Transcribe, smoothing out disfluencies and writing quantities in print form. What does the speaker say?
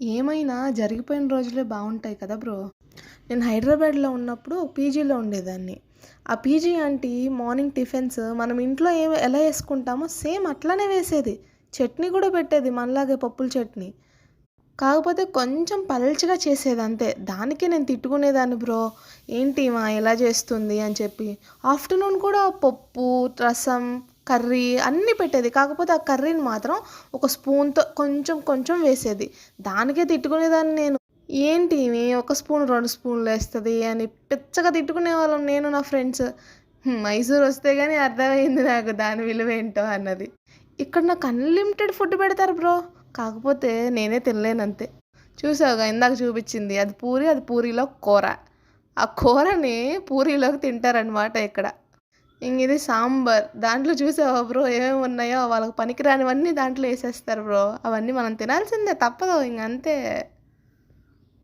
ఏమైనా జరిగిపోయిన రోజులే బావుంటాయి కదా బ్రో! నేను హైదరాబాద్‌లో ఉన్నప్పుడు పీజీలో ఉండేదాన్ని. ఆ పీజీ ఆంటీ మార్నింగ్ టిఫిన్స్ మనం ఇంట్లో ఎలా యేసుకుంటామో సేమ్ అట్లనే వేసేది. చట్నీ గూడా పెట్టేది మనలాగే పప్పుల చట్నీ. కాకపోతే కొంచెం పల్చగా చేసేదంతే. దానికే నేను తిట్టుకునేదాన్ని బ్రో. ఏంటి ఈమె ఇలా చేస్తుంది అని చెప్పి. ఆఫ్టర్‌నూన్ కూడా పప్పు, రసం, కర్రీ అన్నీ పెట్టేది. కాకపోతే ఆ కర్రీని మాత్రం ఒక స్పూన్‌తో కొంచెం కొంచెం వేసేది. దానికే తిట్టుకునేదాన్ని నేను. ఏంటి ఈమె ఒక స్పూన్, 2 స్పూన్‌లేస్తది అని పిచ్చగా తిట్టుకునేవాళ్ళం నేను నా ఫ్రెండ్స్. మైసూర్ వస్తే గాని అర్థమయింది నాకు దాని విలువేంటో అన్నది. ఇక్కడ నాకు అన్‌లిమిటెడ్ ఫుడ్ పెడతారు బ్రో. కాకపోతే నేనే తినలేనంతే. చూసావుగా ఇందాక చూపిచ్చింది. అది పూరి, అది పూరీలో కూర. ఆ కూరని పూరీలోకి తింటారనమాట ఇక్కడ. ఇంగిది సాంబార్. దాంట్లో చూసావా బ్రో ఏమేమి ఉన్నాయో వాళ్ళకి పనికిరానివన్నీ దాంట్లో ఏసేస్తారు బ్రో. అవన్నీ మనం తినాల్సిందే తప్పదు ఇంగంతే.